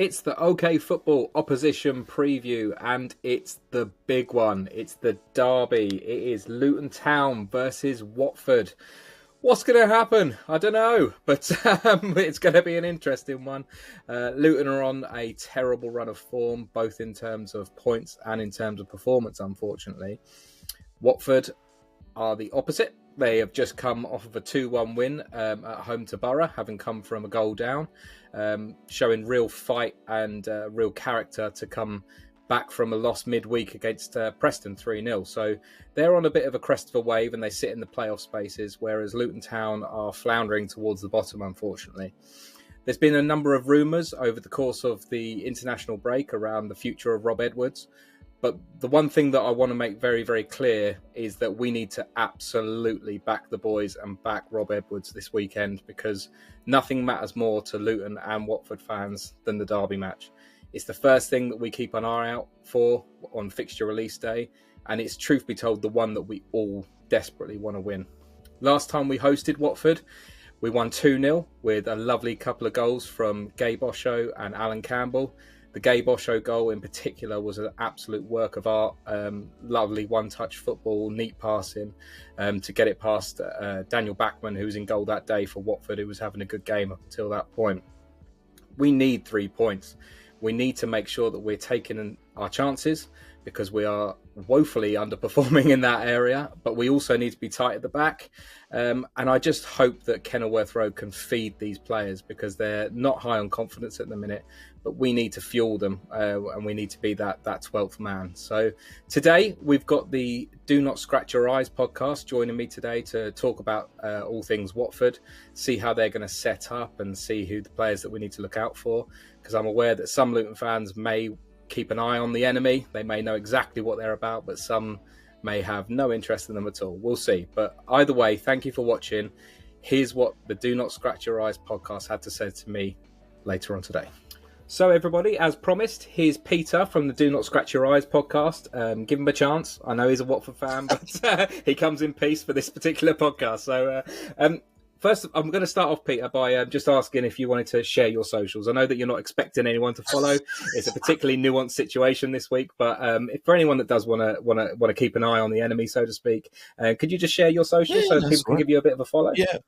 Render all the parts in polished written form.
It's the OK Football opposition preview, and it's the big one. It's the derby. It is Luton Town versus Watford. What's going to happen? I don't know, but it's going to be an interesting one. Luton are on a terrible run of form, both in terms of points and in terms of performance, unfortunately. Watford are the opposite. They have just come off of a 2-1 win at home to Borough, having come from a goal down, showing real fight and real character to come back from a loss midweek against Preston 3-0. So they're on a bit of a crest of a wave and they sit in the playoff spaces, whereas Luton Town are floundering towards the bottom, unfortunately. There's been a number of rumours over the course of the international break around the future of Rob Edwards. But the one thing that I want to make very, very clear is that we need to absolutely back the boys and back Rob Edwards this weekend, because nothing matters more to Luton and Watford fans than the derby match. It's the first thing that we keep an eye out for on fixture release day, and it's, truth be told, the one that we all desperately want to win. Last time we hosted Watford, we won 2-0 with a lovely couple of goals from Gabe Osho and Alan Campbell. The Gabe Osho goal in particular was an absolute work of art. Lovely one-touch football, neat passing to get it past Daniel Backman, who was in goal that day for Watford, who was having a good game up until that point. We need 3 points. We need to make sure that we're taking our chances, because we are woefully underperforming in that area, but we also need to be tight at the back. And I just hope that Kenilworth Road can feed these players, because they're not high on confidence at the minute, but we need to fuel them and we need to be that 12th man. So today we've got the Do Not Scratch Your Eyes podcast joining me today to talk about all things Watford, see how they're going to set up and see who the players that we need to look out for, because I'm aware that some Luton fans may keep an eye on the enemy. They may know exactly what they're about, but some may have no interest in them at all. We'll see. But either way, thank you for watching. Here's what the Do Not Scratch Your Eyes podcast had to say to me later on today. So everybody, as promised, here's Peter from the Do Not Scratch Your Eyes podcast. Give him a chance. I know he's a Watford fan, but he comes in peace for this particular podcast. So first, I'm going to start off, Peter, by just asking if you wanted to share your socials. I know that you're not expecting anyone to follow. It's a particularly nuanced situation this week, but if for anyone that does want to keep an eye on the enemy, so to speak, could you just share your socials so people can give you a bit of a follow? Yeah.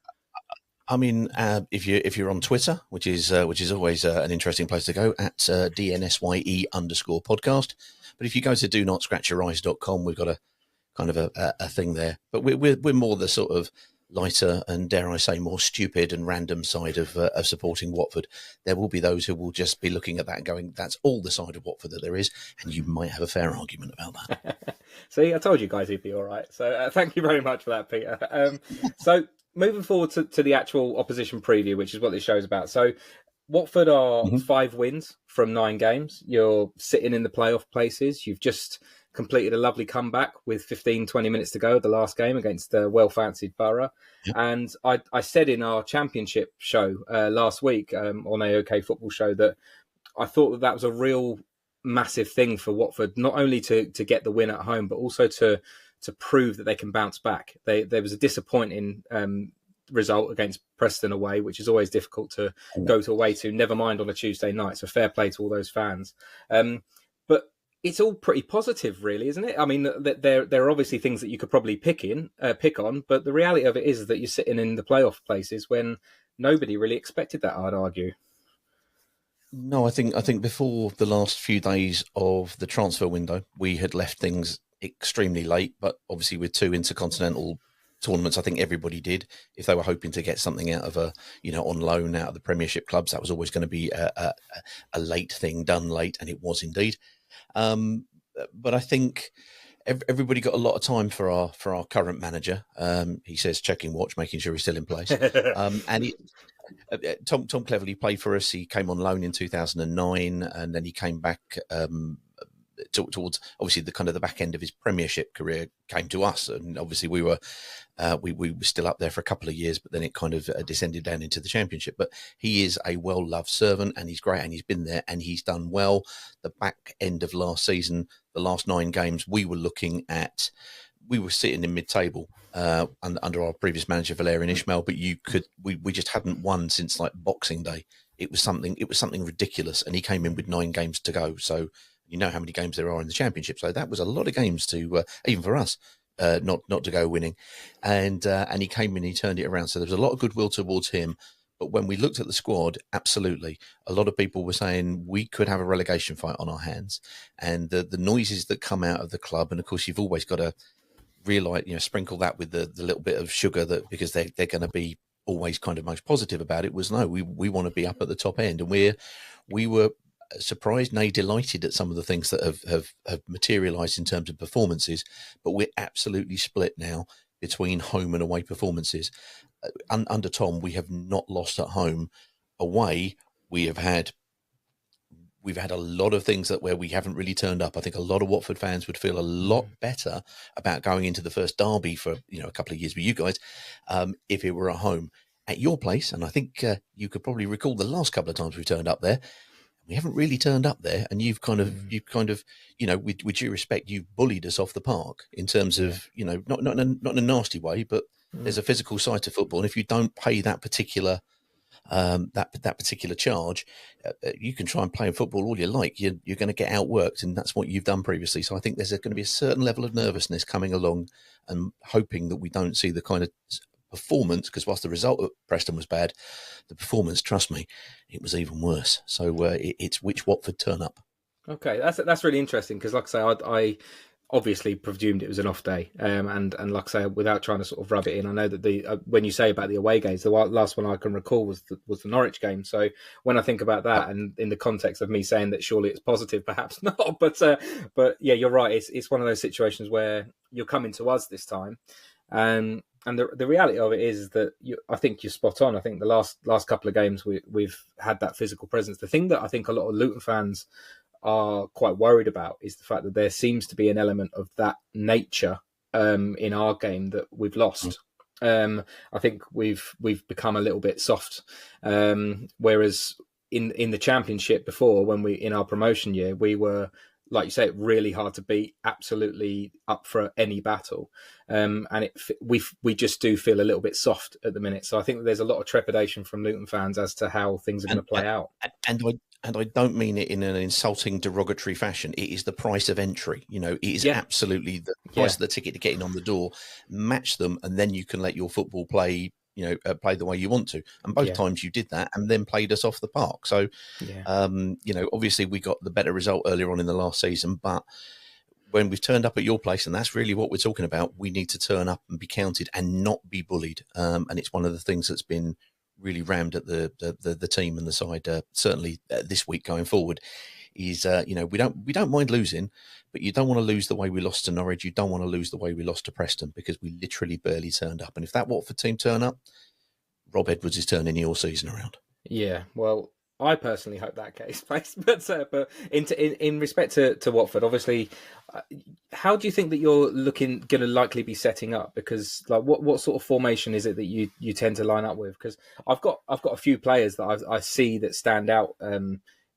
I mean, if you're on Twitter, which is always an interesting place to go, at DNSYE_podcast. But if you go to DoNotScratchYourEyes.com, we've got a kind of a thing there. But we're more the sort of lighter and, dare I say, more stupid and random side of supporting Watford. There will be those who will just be looking at that and going, that's all the side of Watford that there is, and you might have a fair argument about that. See, I told you guys he'd be all right. So thank you very much for that, Peter. So moving forward to the actual opposition preview, which is what this show's about. So Watford are 5 wins from 9 games. You're sitting in the playoff places. You've just completed a lovely comeback with 15-20 minutes to go, the last game against the well-fancied Borough. Yep. And I said in our championship show last week on AOK Football Show that I thought that was a real massive thing for Watford, not only to get the win at home, but also to prove that they can bounce back. There was a disappointing result against Preston away, which is always difficult to go to away to, never mind on a Tuesday night. So fair play to all those fans. But it's all pretty positive, really, isn't it? I mean, there are obviously things that you could probably pick on, but the reality of it is that you're sitting in the playoff places when nobody really expected that, I'd argue. No, I think before the last few days of the transfer window, we had left things extremely late, but obviously with 2 intercontinental tournaments, I think everybody did. If they were hoping to get something out of on loan out of the Premiership clubs, that was always going to be a late thing, done late, and it was indeed. But I think everybody got a lot of time for our current manager. He says checking watch, making sure he's still in place. And Tom Cleverley played for us. He came on loan in 2009, and then he came back towards obviously the kind of the back end of his Premiership career, came to us, and obviously we were still up there for a couple of years, but then it kind of descended down into the Championship. But he is a well-loved servant, and he's great, and he's been there, and he's done well. The back end of last season, the last 9 games, we were sitting in mid-table under our previous manager Valerian Ismail, but we just hadn't won since like Boxing Day. it was something ridiculous, and he came in with 9 games to go. So you know how many games there are in the Championship. So that was a lot of games to even for us. Not to go winning, and he came in, he turned it around. So there was a lot of goodwill towards him. But when we looked at the squad, absolutely, a lot of people were saying we could have a relegation fight on our hands, and the noises that come out of the club, and of course you've always got to realise, sprinkle that with the little bit of sugar, that because they're going to be always kind of most positive about it, was no, we want to be up at the top end, and we were surprised, nay, delighted at some of the things that have materialised in terms of performances, but we're absolutely split now between home and away performances. Under Tom, we have not lost at home. Away, we've had a lot of things where we haven't really turned up. I think a lot of Watford fans would feel a lot better about going into the first derby for a couple of years with you guys if it were at home. At your place, and I think you could probably recall the last couple of times we've turned up there, we haven't really turned up there, and you've kind of, with due respect, you've bullied us off the park in terms of, not in a nasty way, but there's a physical side to football, and if you don't pay that particular that particular charge, you can try and play football all you like. You're going to get outworked, and that's what you've done previously. So I think there's going to be a certain level of nervousness coming along, and hoping that we don't see the kind of performance, because whilst the result at Preston was bad, the performance, trust me, it was even worse. So it's which Watford turn up. Okay, that's really interesting, because like I say, I obviously presumed it was an off day, and like I say, without trying to sort of rub it in, I know that the when you say about the away games, the last one I can recall was the Norwich game. So when I think about that, and in the context of me saying that surely it's positive, perhaps not, but yeah, you're right. It's one of those situations where you're coming to us this time, and the reality of it is that I think you're spot on. I think the last couple of games we've had that physical presence. The thing that I think a lot of Luton fans are quite worried about is the fact that there seems to be an element of that nature in our game that we've lost. I think we've become a little bit soft, whereas in the Championship before, when we in our promotion year, we were, like you say, really hard to beat, absolutely up for any battle, and we just do feel a little bit soft at the minute. So I think that there's a lot of trepidation from Luton fans as to how things are going to play out. And I don't mean it in an insulting, derogatory fashion. It is the price of entry. It is absolutely the price of the ticket to get in on the door. Match them, and then you can let your football play. Play the way you want to. And both times you did that, and then played us off the park. So, obviously we got the better result earlier on in the last season, but when we've turned up at your place, and that's really what we're talking about, we need to turn up and be counted and not be bullied. And it's one of the things that's been really rammed at the team and the side, certainly this week going forward, is we don't mind losing, but you don't want to lose the way we lost to Norwich. You don't want to lose the way we lost to Preston, because we literally barely turned up. And if that Watford team turn up, Rob Edwards is turning your season around. Yeah, well, I personally hope that case plays, but in respect to Watford, obviously, how do you think that you're going to likely be setting up? Because like, what sort of formation is it that you tend to line up with? Because I've got a few players that I see that stand out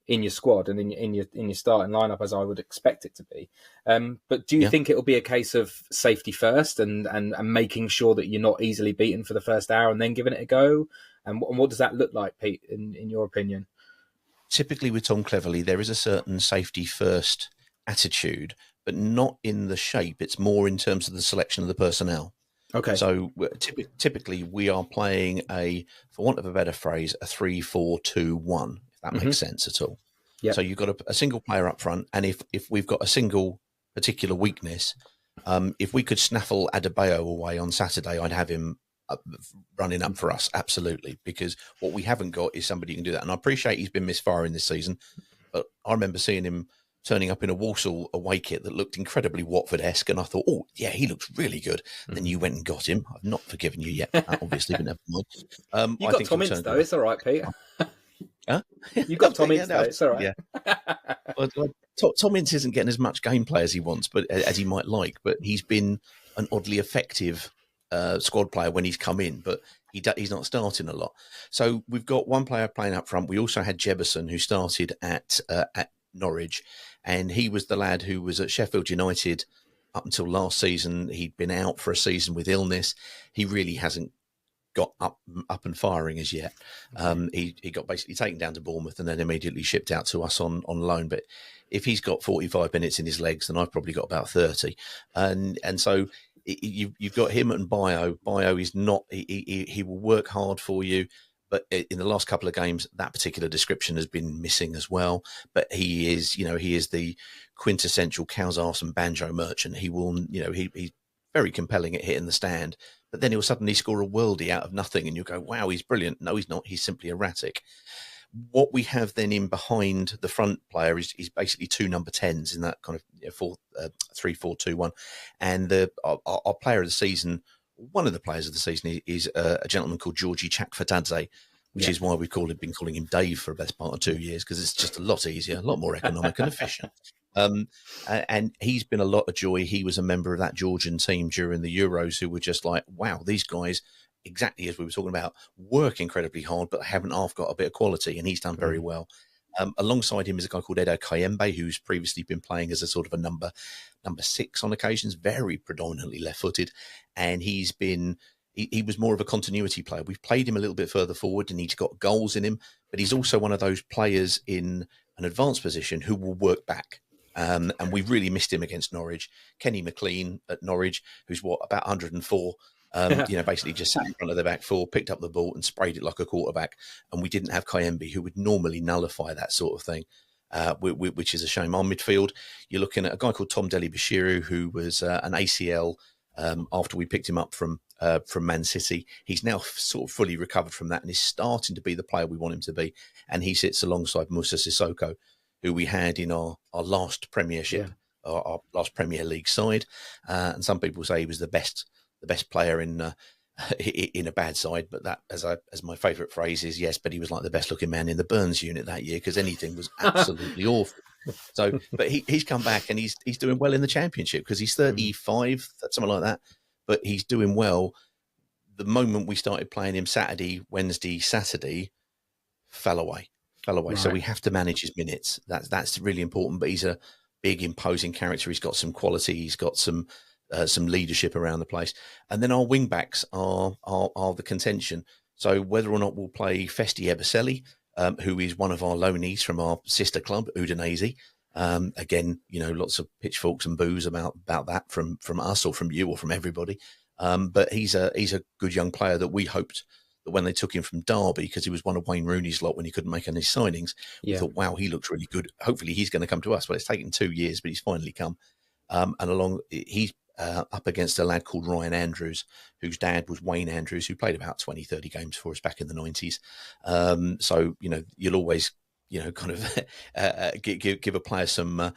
in your squad and in your starting lineup, as I would expect it to be. But do you think it will be a case of safety first and making sure that you're not easily beaten for the first hour and then giving it a go? And what does that look like, Pete, in your opinion? Typically with Tom Cleverley, there is a certain safety first attitude, but not in the shape. It's more in terms of the selection of the personnel. Okay. So typically we are playing for want of a better phrase, a 3-4-2-1, if that makes sense at all. Yep. So you've got a single player up front, and if we've got a single particular weakness, if we could snaffle Adebayo away on Saturday, I'd have him running up for us, absolutely, because what we haven't got is somebody who can do that. And I appreciate he's been misfiring this season, but I remember seeing him turning up in a Walsall away kit that looked incredibly Watford-esque, and I thought, oh yeah, he looks really good. And then you went and got him. I've not forgiven you yet, obviously, but never mind. You got Tom Ince though, it's all right, Peter. Huh? You got Tom Ince though, it's all right. Yeah. Tom Ince isn't getting as much gameplay as he wants, but as he might like, but he's been an oddly effective squad player when he's come in, but he's not starting a lot. So we've got one player playing up front. We also had Jebison, who started at Norwich, and he was the lad who was at Sheffield United up until last season. He'd been out for a season with illness. He really hasn't got up and firing as yet. He got basically taken down to Bournemouth and then immediately shipped out to us on loan. But if he's got 45 minutes in his legs, then I've probably got about 30. And so you've got him and Bio. Bio is not, he will work hard for you. But in the last couple of games, that particular description has been missing as well. But he is the quintessential cow's arse and banjo merchant. He will, he's very compelling at hitting the stand. But then he'll suddenly score a worldie out of nothing, and you'll go, "Wow, he's brilliant." No, he's not. He's simply erratic. What we have then in behind the front player is basically two number 10s in that kind of 3-4-2-1, and our player of the season. One of the players of the season is a gentleman called Georgie Chakfatadze, which is why we've been calling him Dave for the best part of 2 years, because it's just a lot easier, a lot more economic and efficient. And he's been a lot of joy. He was a member of that Georgian team during the Euros who were just like, wow, these guys, exactly as we were talking about, work incredibly hard, but haven't half got a bit of quality, and he's done very well. Alongside him is a guy called Edo Kayembe, who's previously been playing as a sort of a number 6 on occasions, very predominantly left-footed, and he was more of a continuity player. We've played him a little bit further forward, and he's got goals in him, but he's also one of those players in an advanced position who will work back. And we really missed him against Norwich. Kenny McLean at Norwich, who's about 104. Basically just sat in front of the back four, picked up the ball and sprayed it like a quarterback. And we didn't have Kayembe, who would normally nullify that sort of thing, which is a shame. Our midfield, you're looking at a guy called Tom Deli-Bashiru, who was an ACL after we picked him up from Man City. He's now sort of fully recovered from that and is starting to be the player we want him to be. And he sits alongside Musa Sissoko, who we had in our last Premiership, our last Premier League side. And some people say he was the best player in a bad side, but that, as my favourite phrase is, yes, but he was like the best looking man in the Burns unit that year, because anything was absolutely awful. So, but he's come back and he's doing well in the Championship, because he's 35, something like that, but he's doing well. The moment we started playing him Saturday, Wednesday, Saturday, fell away. Right. So we have to manage his minutes. That's really important. But he's a big, imposing character. He's got some quality. He's got some leadership around the place. And then our wing backs are the contention. So whether or not we'll play Festi Ebeselli, who is one of our loanees from our sister club, Udinese. Again, lots of pitchforks and boos about that from us or from you or from everybody. But he's a good young player that we hoped that when they took him from Derby, because he was one of Wayne Rooney's lot when he couldn't make any signings, we thought, wow, he looks really good. Hopefully he's going to come to us. Well, it's taken 2 years, but he's finally come. He's up against a lad called Ryan Andrews, whose dad was Wayne Andrews, who played about 20, 30 games for us back in the 90s. So, you'll always, kind of give a player some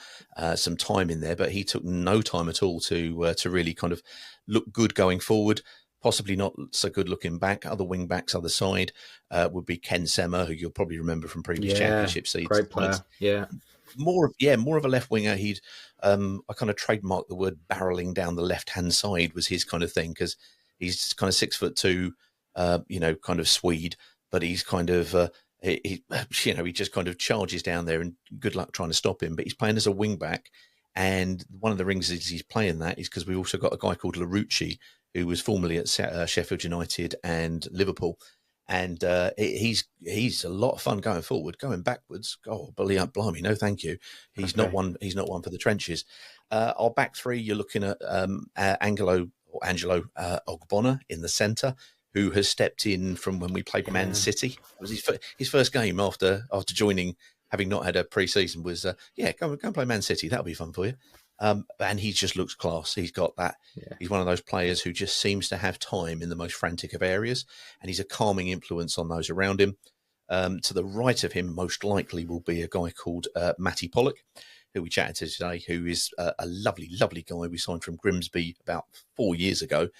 time in there, but he took no time at all to really kind of look good going forward. Possibly not so good looking back. Other wing backs, other side, would be Ken Semmer, who you'll probably remember from previous Championship seasons. Great player, More of a left winger. He'd I kind of trademarked the word barreling down the left hand side was his kind of thing, because he's kind of 6'2", kind of Swede, but he's kind of he just kind of charges down there, and good luck trying to stop him. But he's playing as a wing back, and one of the reasons he's playing that is because we've also got a guy called Larucci, who was formerly at Sheffield United and Liverpool. And he's a lot of fun going forward. Going backwards, blimey, no thank you. He's not one for the trenches. Our back three, you're looking at Angelo Ogbonna in the centre, who has stepped in from when we played Man City. It was his first game after joining, having not had a pre-season, was go and play Man City. That'll be fun for you. And he just looks class. He's got that. Yeah. He's one of those players who just seems to have time in the most frantic of areas, and he's a calming influence on those around him. To the right of him, most likely, will be a guy called Matty Pollock, who we chatted to today, who is a lovely, lovely guy we signed from Grimsby about 4 years ago.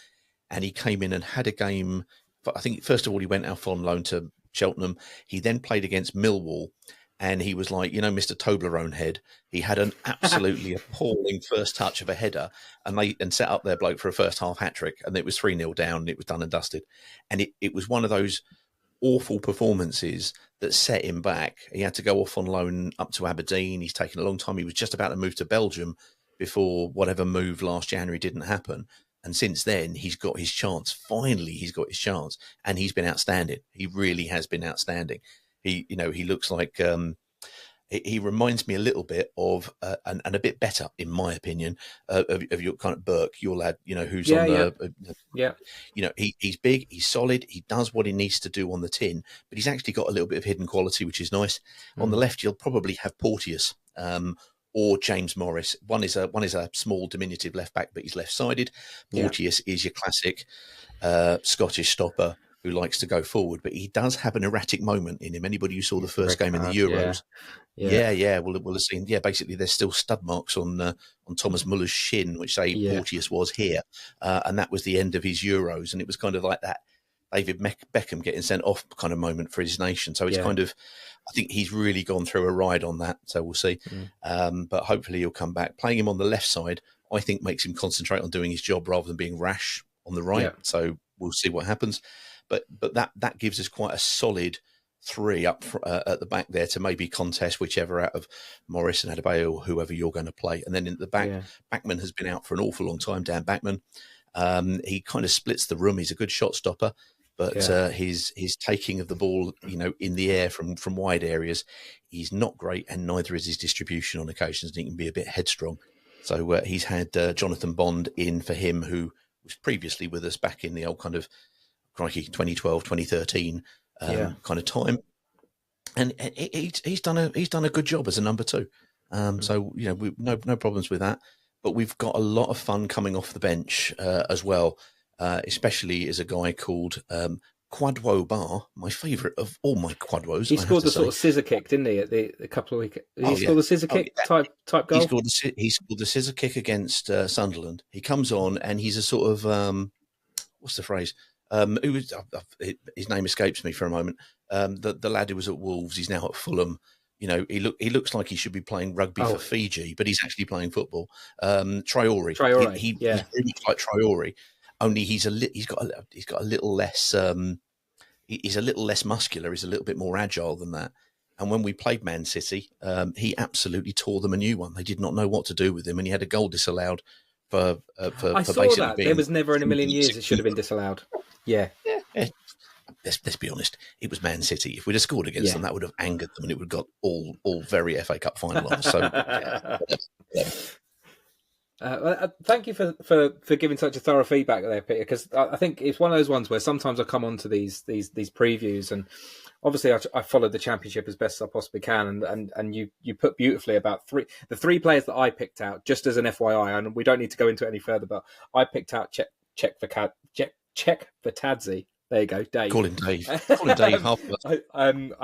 And he came in and had a game. I think, first of all, he went out on loan to Cheltenham. He then played against Millwall. And he was like, Mr. Toblerone head. He had an absolutely appalling first touch of a header and set up their bloke for a first half hat-trick. And it was 3-0 down and it was done and dusted. And it was one of those awful performances that set him back. He had to go off on loan up to Aberdeen. He's taken a long time. He was just about to move to Belgium before whatever move last January didn't happen. And since then, he's got his chance. Finally, he's got his chance, and he's been outstanding. He really has been outstanding. He looks like he reminds me a little bit of and a bit better, in my opinion, of your kind of Burke, your lad. Who's on the yeah. He's big, he's solid, he does what he needs to do on the tin, but he's actually got a little bit of hidden quality, which is nice. On the left, you'll probably have Porteous. Or James Morris. One is a small diminutive left back, but he's left sided. Porteous is your classic Scottish stopper who likes to go forward, but he does have an erratic moment in him. Anybody who saw the first game in the Euros, will have seen. Yeah, basically, there's still stud marks on Thomas Muller's shin, which say Porteous was here, and that was the end of his Euros, and it was kind of like that David Beckham getting sent off kind of moment for his nation. So it's kind of, I think he's really gone through a ride on that. So we'll see. But hopefully he'll come back. Playing him on the left side, I think makes him concentrate on doing his job rather than being rash on the right. So we'll see what happens. But that gives us quite a solid three up at the back there to maybe contest whichever out of Morris and Adebayo or whoever you're going to play. And then in the back, Bachmann has been out for an awful long time, Dan Bachmann. He kind of splits the room. He's a good shot stopper. But his taking of the ball, in the air from wide areas, he's not great, and neither is his distribution on occasions. And he can be a bit headstrong. So he's had Jonathan Bond in for him, who was previously with us back in the old kind of, crikey, 2012, 2013 kind of time. And he's done a good job as a number two. So no problems with that. But we've got a lot of fun coming off the bench as well. Especially as a guy called Kwadwo Bar, my favourite of all my Kwadwos. He scored the sort of scissor kick, didn't he, at a couple of weeks? He scored the scissor kick type goal? He scored the scissor kick against Sunderland. He comes on and he's a sort of, what's the phrase? His name escapes me for a moment. The lad who was at Wolves, he's now at Fulham. He looks like he should be playing rugby for Fiji, but he's actually playing football. Traore. He's very much like Traore. Only he's got a little less. He's a little less muscular. He's a little bit more agile than that. And when we played Man City, he absolutely tore them a new one. They did not know what to do with him, and he had a goal disallowed for I saw basically that. There was never in a million years it should have been disallowed. Yeah. Let's be honest. It was Man City. If we'd have scored against them, that would have angered them, and it would have got all very FA Cup final on. So. Thank you for giving such a thorough feedback there, Peter, because I think it's one of those ones where sometimes I come onto these previews, and obviously I followed the Championship as best as I possibly can, and you put beautifully about the three players that I picked out, just as an FYI, and we don't need to go into it any further, but I picked out Czech Vertadze. There you go, Dave. Call him Dave. I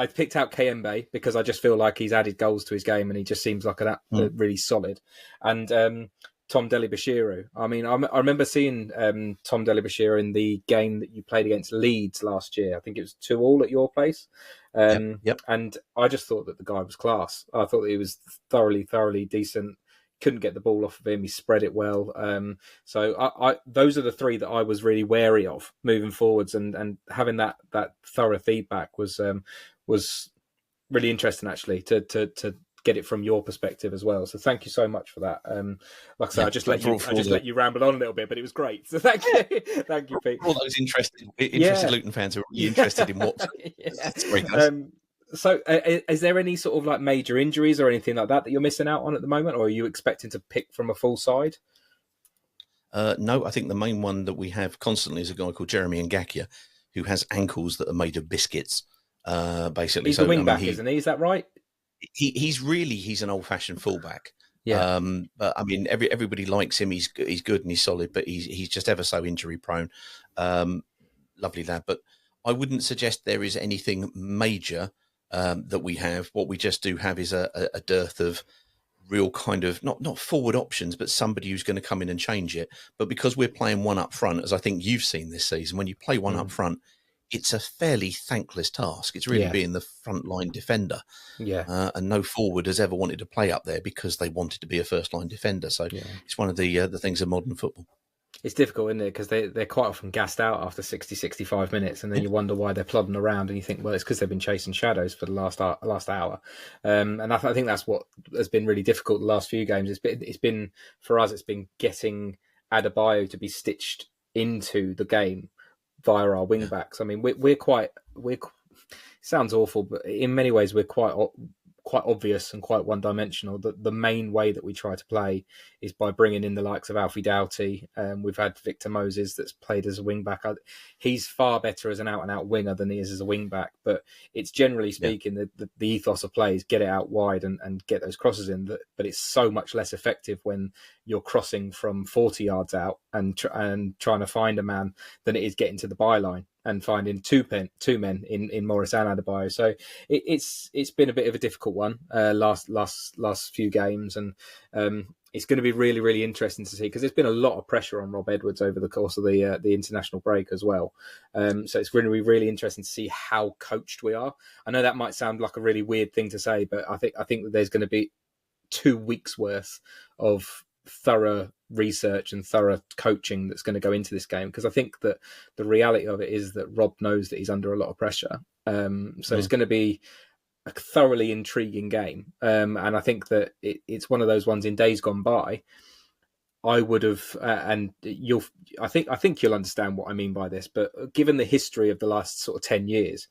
picked out Kayembe because I just feel like he's added goals to his game, and he just seems like really solid. And Tom Delibashiru. I mean, I remember seeing Tom Delibashiru in the game that you played against Leeds last year. I think it was 2-2 at your place. Yep. And I just thought that the guy was class. I thought that he was thoroughly decent. Couldn't get the ball off of him. He spread it well. So I those are the three that I was really wary of moving forwards, and having that thorough feedback was really interesting actually to get it from your perspective as well. So thank you so much for that. Like I said, I just let you ramble on a little bit, but it was great. So thank you, thank you, Pete. For all those interested Luton fans who are really interested in what. That's great. So, is there any sort of like major injuries or anything like that you're missing out on at the moment, or are you expecting to pick from a full side? No, I think the main one that we have constantly is a guy called Jeremy Ngakia, who has ankles that are made of biscuits. Basically, he's the wing back, isn't he? Is that right? He's an old-fashioned fullback. Yeah. But I mean, everybody likes him. He's good and he's solid, but he's just ever so injury prone. Lovely lad, but I wouldn't suggest there is anything major that we have. What we just do have is a dearth of real kind of not forward options, but somebody who's going to come in and change it. But because we're playing one up front, as I think you've seen this season, when you play one up front, it's a fairly thankless task. It's really being the front line defender. Yeah. And no forward has ever wanted to play up there because they wanted to be a first line defender. So it's one of the things of modern football. It's difficult, isn't it? Because they're quite often gassed out after 60, 65 minutes, and then you wonder why they're plodding around, and you think, well, it's because they've been chasing shadows for the last hour. And I think that's what has been really difficult the last few games. It's been for us, it's been getting Adebayo to be stitched into the game via our wing backs. I mean, we're quite sounds awful, but in many ways we're quite obvious and quite one-dimensional. The main way that we try to play is by bringing in the likes of Alfie Doughty. We've had Victor Moses that's played as a wing-back. He's far better as an out-and-out winger than he is as a wing-back, but it's generally speaking, the ethos of play is get it out wide and get those crosses in. But it's so much less effective when you're crossing from 40 yards out and trying to find a man than it is getting to the byline and finding two men in Morris and Adebayo. So it's been a bit of a difficult one last few games, and it's going to be really, really interesting to see, because there's been a lot of pressure on Rob Edwards over the course of the international break as well. So it's going to be really interesting to see how coached we are. I know that might sound like a really weird thing to say, but I think that there's going to be 2 weeks worth of thorough research and thorough coaching that's going to go into this game, because I think that the reality of it is that Rob knows that he's under a lot of pressure. It's going to be a thoroughly intriguing game, and I think that it's one of those ones in days gone by. I would have, and I think you'll understand what I mean by this. But given the history of the last sort of 10 years,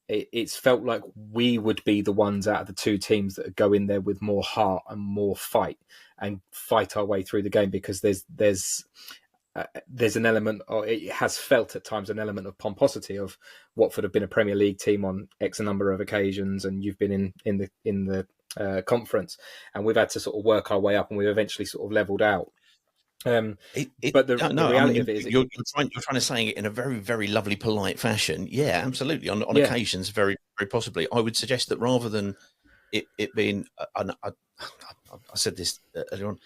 it's felt like we would be the ones out of the two teams that go in there with more heart and more fight and fight our way through the game, because there's an element, or it has felt at times an element of pomposity of Watford have been a Premier League team on X number of occasions, and you've been in the conference, and we've had to sort of work our way up, and we've eventually sort of leveled out. But the reality of it is, you're trying to say it in a very, very lovely, polite fashion. Yeah, absolutely. On occasions, very, very possibly. I would suggest that rather than it being, I said this earlier on,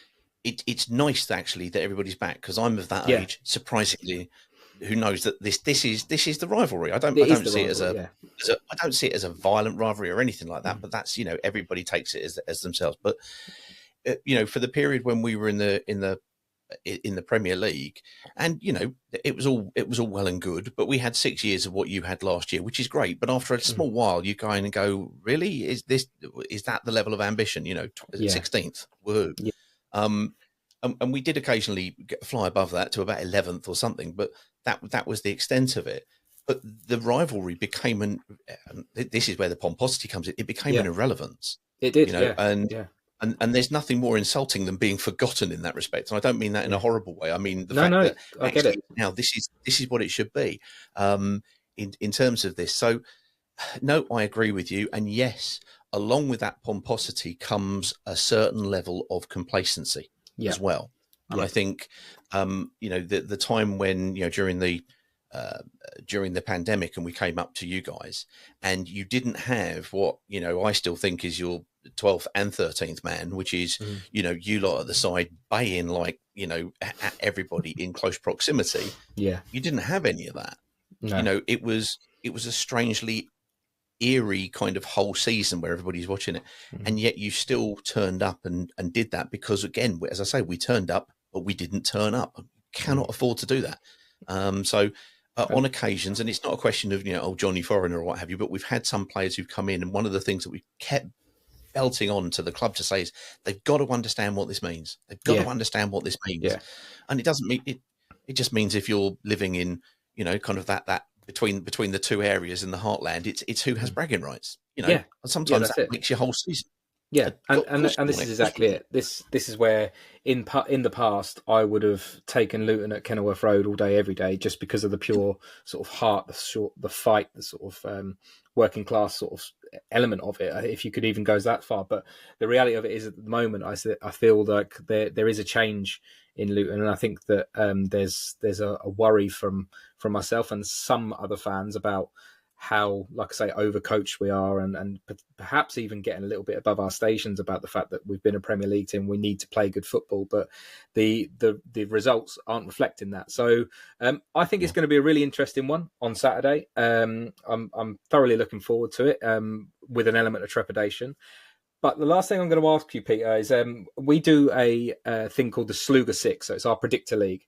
it's nice actually that everybody's back, because I'm of that age, surprisingly, who knows that this is the rivalry. I don't see it as a violent rivalry or anything like that. But that's, everybody takes it as themselves. But for the period when we were in the Premier League, and it was all well and good, but we had 6 years of what you had last year, which is great. But after a small while, you go in and go, really, is that the level of ambition? 16th, woohoo! Yeah. And we did occasionally fly above that to about 11th or something, but that was the extent of it. But the rivalry became this is where the pomposity comes in. It became an irrelevance. It did, And there's nothing more insulting than being forgotten in that respect. And I don't mean that in a horrible way. I mean the fact that I get it. Now this is what it should be in terms of this. So no, I agree with you. And yes, along with that pomposity comes a certain level of complacency as well. And I think the time when during the pandemic, and we came up to you guys, and you didn't have what I still think is your 12th and 13th man, which is you lot at the side baying like at everybody in close proximity. You didn't have any of that. No. It was a strangely eerie kind of whole season where everybody's watching it, and yet you still turned up and did that, because again, as I say, we turned up, but we didn't turn up. Cannot afford to do that. On occasions, and it's not a question of Johnny Foreigner or what have you, but we've had some players who've come in, and one of the things that we kept belting on to the club to say is they've got to understand what this means. They've got to understand what this means. And it doesn't mean it just means if you're living in kind of that between the two areas in the heartland, it's who has bragging rights. Sometimes that makes your whole season. And this is exactly it. This is where in the past I would have taken Luton at Kenilworth Road all day, every day, just because of the pure sort of heart, the fight, the sort of working class sort of element of it, if you could even go that far. But the reality of it is, at the moment, I feel like there is a change in Luton, and I think that there's a worry from myself and some other fans about how, like I say, overcoached we are, and perhaps even getting a little bit above our stations about the fact that we've been a Premier League team. We need to play good football, but the results aren't reflecting that. So I think it's going to be a really interesting one on Saturday. I'm thoroughly looking forward to it, with an element of trepidation. But the last thing I'm going to ask you, Peter, is we do a thing called the Sluga 6, so it's our predictor league.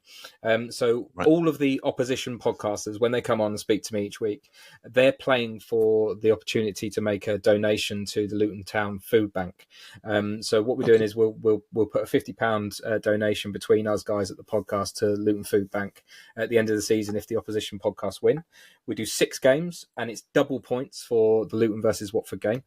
So Right. all of the opposition podcasters, when they come on and speak to me each week, they're playing for the opportunity to make a donation to the Luton Town food bank. So what we're doing is we'll put a £50 donation between us guys at the podcast to Luton Food Bank at the end of the season if the opposition podcasts win. We do 6 games, and it's double points for the Luton versus Watford game.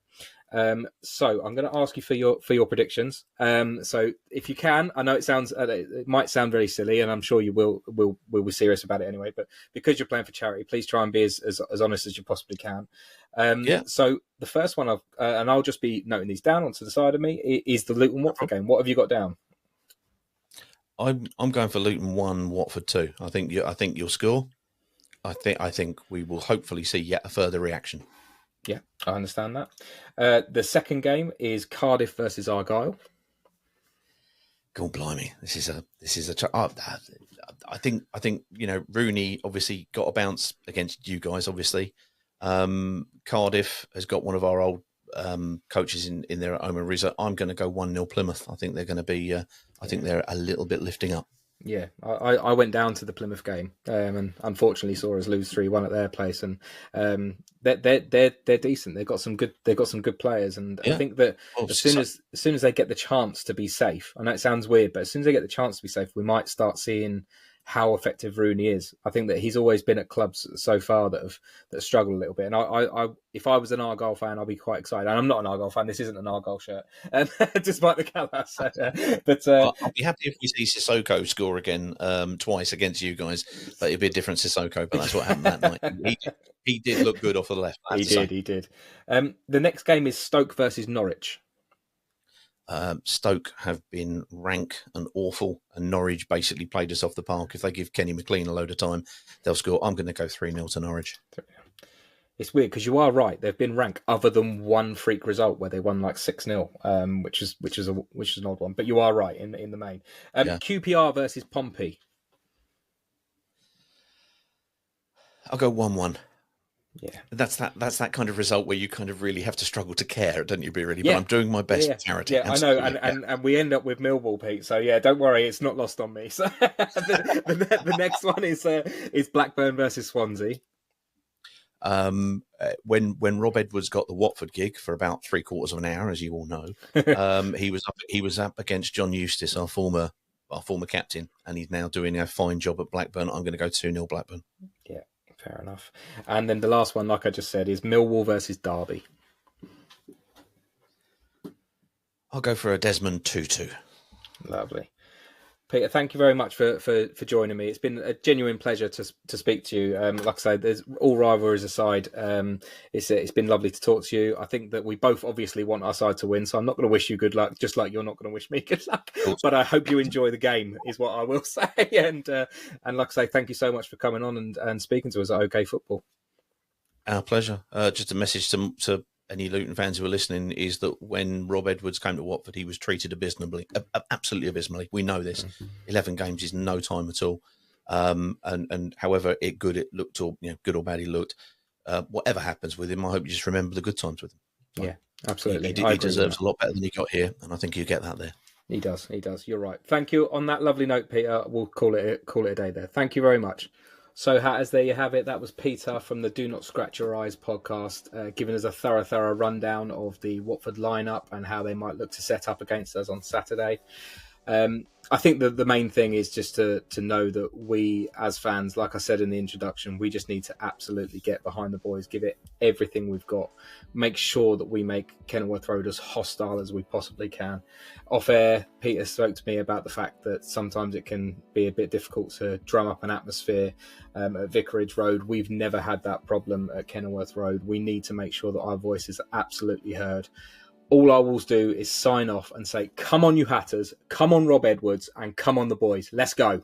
So I'm going to ask you for your predictions. So if you can, I know it might sound very silly, and I'm sure you will be serious about it anyway. But because you're playing for charity, please try and be as honest as you possibly can. So the first one and I'll just be noting these down onto the side of me, is the Luton Watford game. What have you got down? I'm going for Luton 1, Watford 2. I think you'll score. I think we will hopefully see yet a further reaction. Yeah, I understand that. The second game is Cardiff versus Argyle. God blimey, this is a. I think Rooney obviously got a bounce against you guys. Obviously, Cardiff has got one of our old coaches in there at Omar Rizza. I'm going to go 1-0 Plymouth. I think they're going to be. I think they're a little bit lifting up. Yeah, I went down to the Plymouth game and unfortunately saw us lose 3-1 at their place, and they're decent. They've got some good players, and I think that as soon as they get the chance to be safe, I know it sounds weird, but as soon as they get the chance to be safe, we might start seeing how effective Rooney is. I think that he's always been at clubs so far that struggle a little bit. And I if I was an Argyle fan, I'd be quite excited. And I'm not an Argyle fan. This isn't an Argyle shirt, despite the colour. So, but I'll be happy if we see Sissoko score again twice against you guys. But it'd be a different Sissoko. But that's what happened that night. He did look good off the left. He did. The next game is Stoke versus Norwich. Stoke have been rank and awful, and Norwich basically played us off the park. If they give Kenny McLean a load of time, they'll score. I'm going to go 3-0 to Norwich. It's weird because you are right. They've been rank other than one freak result where they won like 6-0, which is an odd one. But you are right in the main. QPR versus Pompey. I'll go 1-1. Yeah, that's that kind of result where you kind of really have to struggle to care, don't you? Really, but I'm doing my best for charity. Yeah, absolutely. I know, and we end up with Millwall, Pete. So yeah, don't worry, it's not lost on me. So the next one is Blackburn versus Swansea. When Rob Edwards got the Watford gig for about 3/4 of an hour, as you all know, he was up against John Eustace, our former captain, and he's now doing a fine job at Blackburn. I'm going to go 2-0 Blackburn. Yeah. Fair enough. And then the last one, like I just said, is Millwall versus Derby. I'll go for a Desmond 2-2. Lovely. Peter, thank you very much for joining me. It's been a genuine pleasure to speak to you. Like I say, there's all rivalries aside. It's been lovely to talk to you. I think that we both obviously want our side to win, so I'm not going to wish you good luck, just like you're not going to wish me good luck. But I hope you enjoy the game, is what I will say. And like I say, thank you so much for coming on and speaking to us at OK Football. Our pleasure. Just a message to any Luton fans who are listening is that when Rob Edwards came to Watford, he was treated abysmally, absolutely abysmally. We know this. 11 games is no time at all. And however good it looked, or good or bad he looked, whatever happens with him, I hope you just remember the good times with him. Yeah, absolutely. He deserves a lot better than he got here, and I think you get that there. He does. You're right. Thank you. On that lovely note, Peter, we'll call it a day there. Thank you very much. So, as there you have it, that was Peter from the Do Not Scratch Your Eyes podcast, giving us a thorough rundown of the Watford lineup and how they might look to set up against us on Saturday. I think that the main thing is just to know that we, as fans, like I said in the introduction, we just need to absolutely get behind the boys, give it everything we've got, make sure that we make Kenilworth Road as hostile as we possibly can. Off air, Peter spoke to me about the fact that sometimes it can be a bit difficult to drum up an atmosphere at Vicarage Road. We've never had that problem at Kenilworth Road. We need to make sure that our voice is absolutely heard. All I will do is sign off and say, come on, you Hatters, come on, Rob Edwards, and come on, the boys. Let's go.